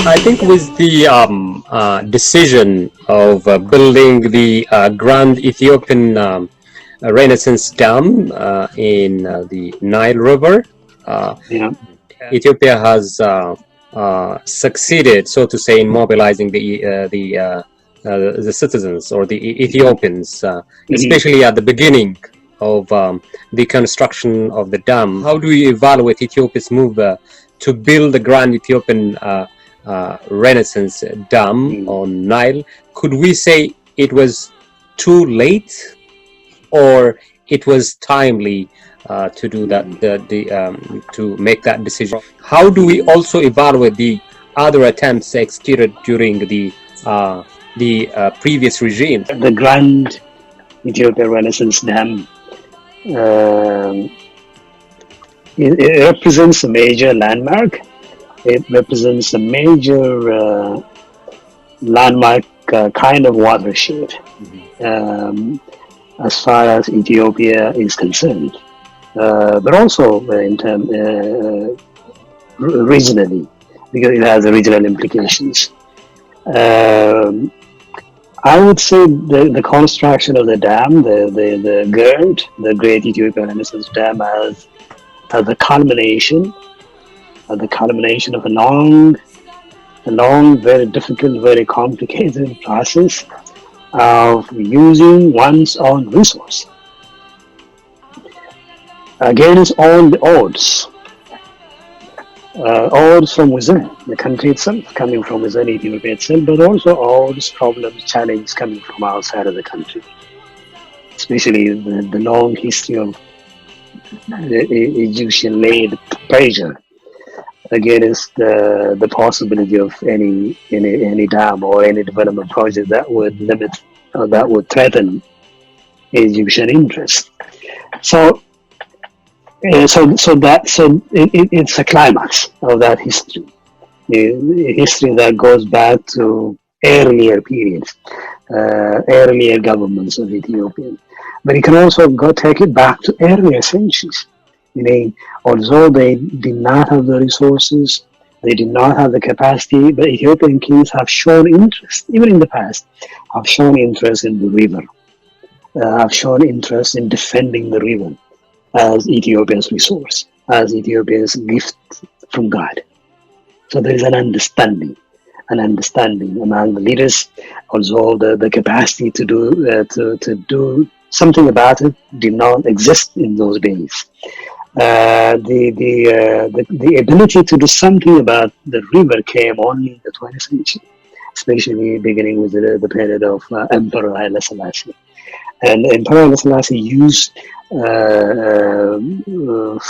I think with the decision of building the Grand Ethiopian Renaissance Dam in the Nile River, Yeah. Ethiopia has succeeded, so to say, in mobilizing the citizens or the Ethiopians, especially at the beginning of the construction of the dam. How do you evaluate Ethiopia's move to build the Grand Ethiopian Renaissance Dam on Nile? Could we say it was too late, or it was timely to do that, to make that decision? How do we also evaluate the other attempts executed during the previous regime? The Grand Ethiopia Renaissance Dam it represents a major landmark. It represents a major landmark kind of watershed as far as Ethiopia is concerned, but also in term regionally, because it has regional implications. I would say the construction of the dam, the GERD, the Great Ethiopia Renaissance Dam, as the culmination of a long, very difficult, very complicated process of using one's own resource against all the odds from within the country itself, coming from within Ethiopia itself, but also odds, problems, challenges coming from outside of the country, especially the long history of the Egyptian-led pressure against the possibility of any dam or any development project that would limit or that would threaten Egyptian interests. So it's a climax of that history, a history that goes back to earlier periods, earlier governments of Ethiopia. But you can also take it back to earlier centuries. Although they did not have the resources, they did not have the capacity, but Ethiopian kings have shown interest, even in the past, have shown interest in the river, have shown interest in defending the river as Ethiopia's resource, as Ethiopia's gift from God. So there is an understanding among the leaders, although the capacity to do something about it did not exist in those days. The ability to do something about the river came only in the 20th century, especially beginning with the period of Emperor Haile Selassie. And Emperor Haile Selassie used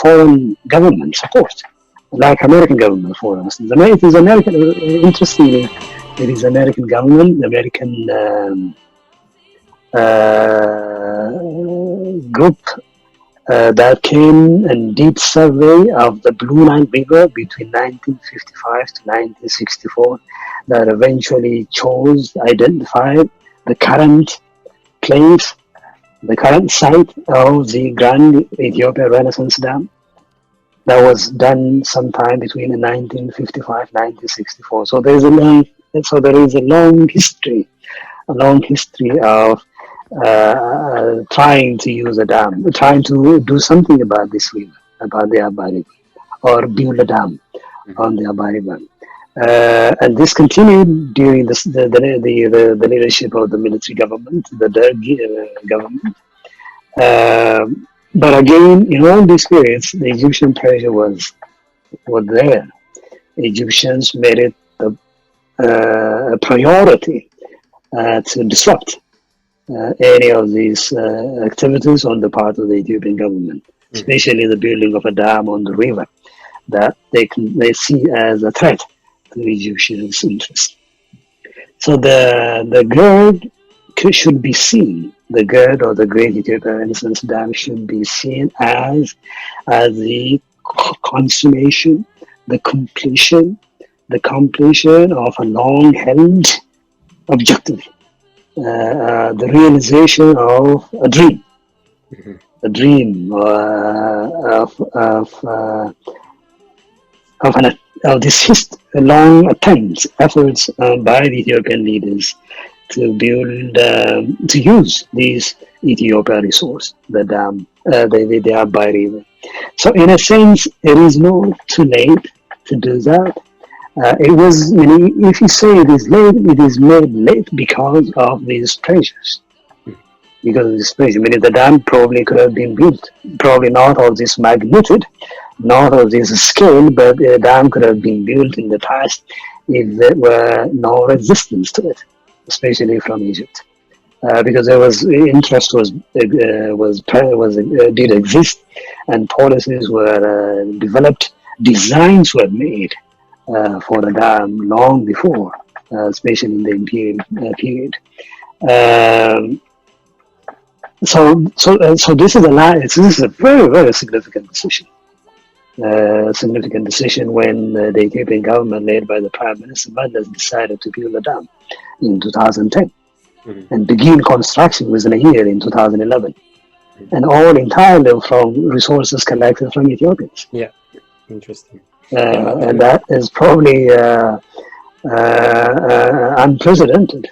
foreign government support, like American government, for instance. Interestingly, it is American government, American group that came and did survey of the Blue Nile River between 1955 to 1964, that eventually identified the current place, the current site of the Grand Ethiopia Renaissance Dam. That was done sometime between 1955 and 1964. So there is a long history of trying to use a dam, trying to do something about this river, about the Abay River, or build a dam on the Abay River. And this continued during the leadership of the military government, the Derg government. But again, in all these periods, the Egyptian pressure was there. The Egyptians made it a priority to disrupt any of these activities on the part of the Ethiopian government, especially the building of a dam on the river that they see as a threat to the Egyptians' interest. So the GERD should be seen. The GERD, or the Great Ethiopia Renaissance Dam, should be seen as the consummation, the completion of a long-held objective, the realization of a dream, a dream of long attempts, efforts by the Ethiopian leaders to build, to use these Ethiopia resource, the dam, the Abay River. So in a sense, it is not too late to do that. It was, if you say it is late, it is made late because of these pressures. Because of this pressure, the dam probably could have been built, probably not of this magnitude, not of this scale, but a dam could have been built in the past if there were no resistance to it, especially from Egypt. Because there was interest did exist, and policies were developed, designs were made for the dam long before, especially in the imperial period. Um, so this is this is a very, very significant decision. Significant decision when the Ethiopian government, led by the Prime Minister Mallas, decided to build a dam in 2010 and begin construction within a year in 2011, and all entirely from resources collected from Ethiopians. Yeah, interesting. And that is probably unprecedented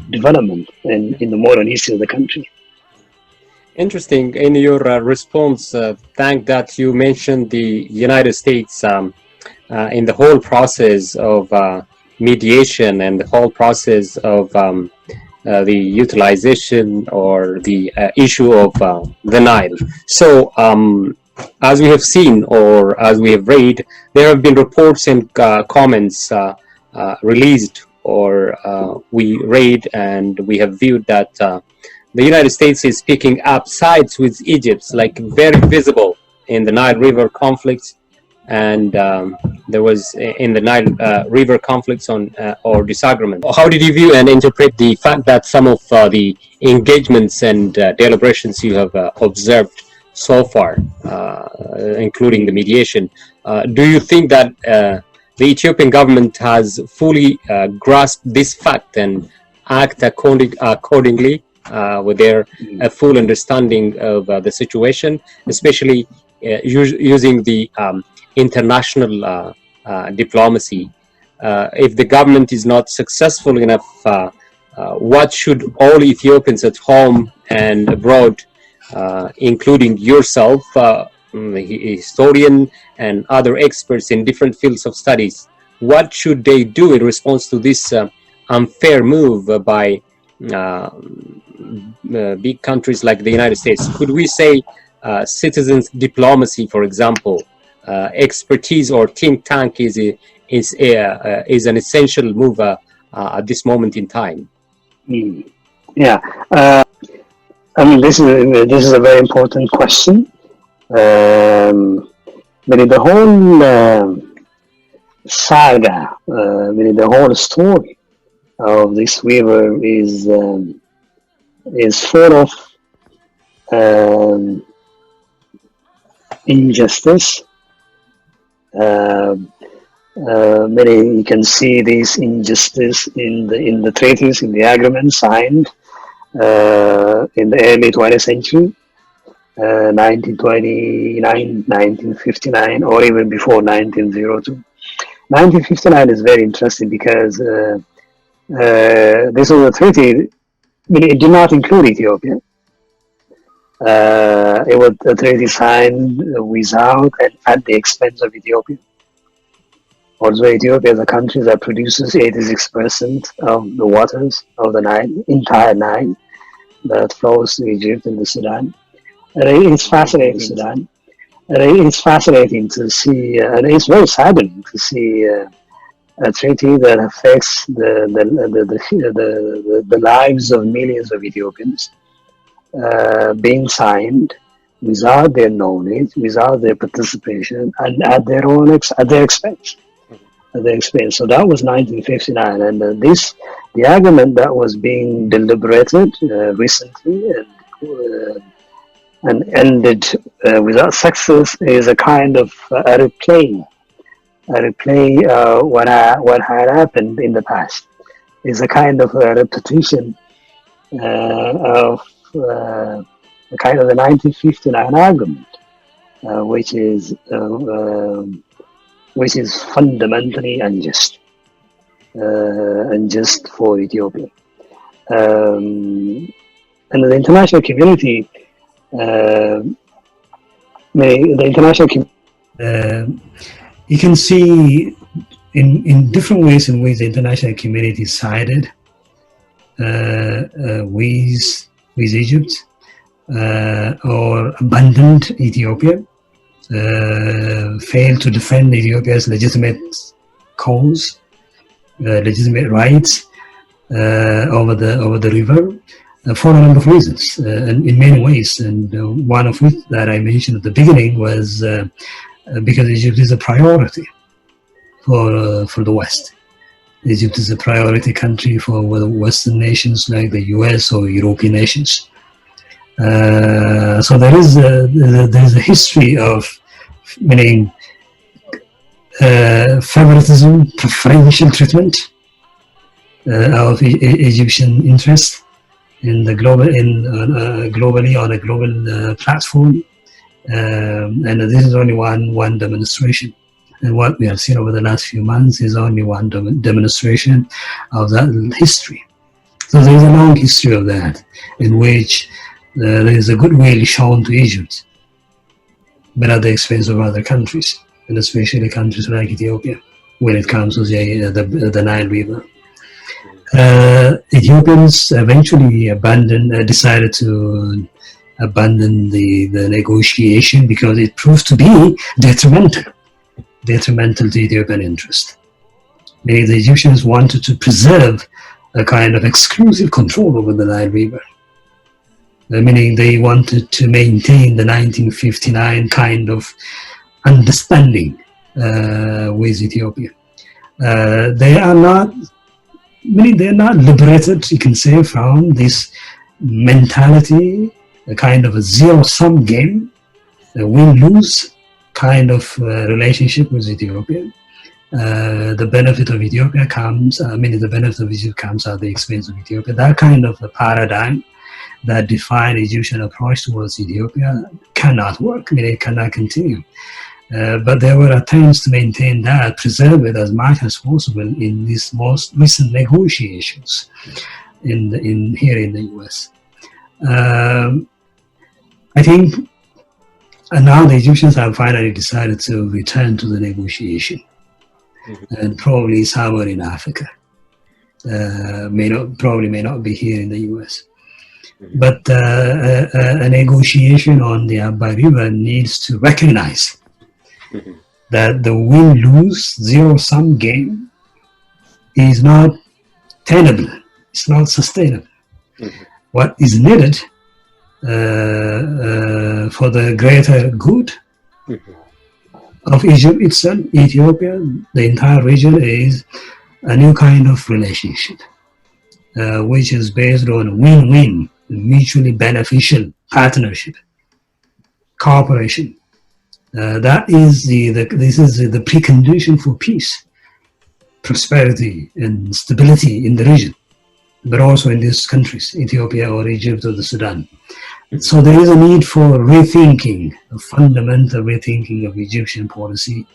development in the modern history of the country. Interesting. In your response, thank that you mentioned the United States in the whole process of mediation and the whole process of the utilization or the issue of the Nile. So, as we have seen or as we have read, there have been reports and comments released or we read and we have viewed that the United States is picking up sides with Egypt, like very visible in the Nile River conflicts, and there was in the Nile River conflicts on or disagreement. How did you view and interpret the fact that some of the engagements and deliberations you have observed so far, including the mediation, do you think that the Ethiopian government has fully grasped this fact and act accordingly with their full understanding of the situation, especially using the international diplomacy? If the government is not successful enough, what should all Ethiopians at home and abroad, including yourself, historian and other experts in different fields of studies, what should they do in response to this unfair move by big countries like the United States? Could we say citizens diplomacy, for example, expertise or think tank is an essential move at this moment in time? Yeah, this is a very important question. But in the whole saga, the whole story of this river is full of injustice. You can see this injustice in the treaties, in the agreements signed in the early 20th century. 1929, 1959, or even before 1902. 1959 is very interesting because this was a treaty. It did not include Ethiopia. It was a treaty signed without and at the expense of Ethiopia. Also, Ethiopia is a country that produces 86% of the waters of the Nile, entire Nile, that flows to Egypt and the Sudan. It's fascinating, Sudan. It's fascinating to see, and it's very saddening to see a treaty that affects the lives of millions of Ethiopians being signed without their knowledge, without their participation, and at their expense. So that was 1959, and the argument that was being deliberated recently and ended without success is a kind of a replay what had happened in the past. Is a kind of a repetition of the kind of the 1959 argument. which is fundamentally unjust for Ethiopia. And the international community, you can see in different ways in which the international community sided with Egypt or abandoned Ethiopia, failed to defend Ethiopia's legitimate cause, legitimate rights over the river for a number of reasons, and in many ways. And one of which that I mentioned at the beginning was because Egypt is a priority for the West. Egypt is a priority country for Western nations like the US or European nations. So there is a history of meaning favoritism, preferential treatment of Egyptian interests in the globally on a global platform, and this is only one demonstration. And what we have seen over the last few months is only one demonstration of that history. So there is a long history of that, in which there is a goodwill shown to Egypt, but at the expense of other countries, and especially countries like Ethiopia, when it comes to the Nile River. Ethiopians eventually decided to abandon the negotiation because it proved to be detrimental to Ethiopian interest. The Egyptians wanted to preserve a kind of exclusive control over the Nile River, meaning they wanted to maintain the 1959 kind of understanding with Ethiopia. They are not liberated, you can say, from this mentality, a kind of a zero-sum game, a win-lose kind of relationship with Ethiopia. The benefit of Ethiopia the benefit of Egypt comes at the expense of Ethiopia. That kind of a paradigm that defined Egyptian approach towards Ethiopia cannot work. It cannot continue. But there were attempts to maintain that, preserve it as much as possible in these most recent negotiations here in the US. I think now the Egyptians have finally decided to return to the negotiation, and probably somewhere in Africa. Probably may not be here in the US. But a negotiation on the Abay River needs to recognize that the win-lose zero-sum game is not tenable, it's not sustainable. What is needed for the greater good of Egypt itself, Ethiopia, the entire region, is a new kind of relationship, which is based on win-win, mutually beneficial partnership, cooperation. This is the precondition for peace, prosperity, and stability in the region, but also in these countries, Ethiopia or Egypt or the Sudan. So there is a need for rethinking, a fundamental rethinking of Egyptian policy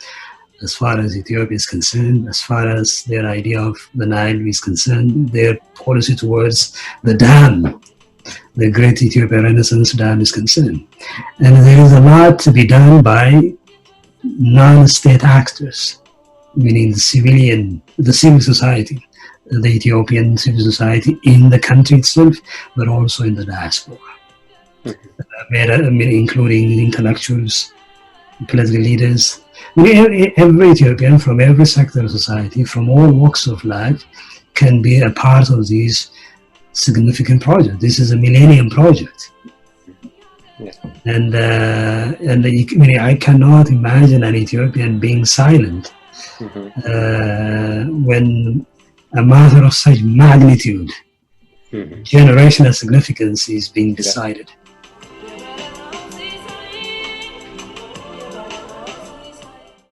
as far as Ethiopia is concerned, as far as their idea of the Nile is concerned, their policy towards the dam, the Great Ethiopia Renaissance Dam is concerned. And there is a lot to be done by non-state actors, meaning the civil society, the Ethiopian civil society in the country itself, but also in the diaspora, including intellectuals, political leaders. Every Ethiopian from every sector of society, from all walks of life, can be a part of these significant project. This is a millennium project. And I cannot imagine an Ethiopian being silent when a matter of such magnitude, generational significance is being decided.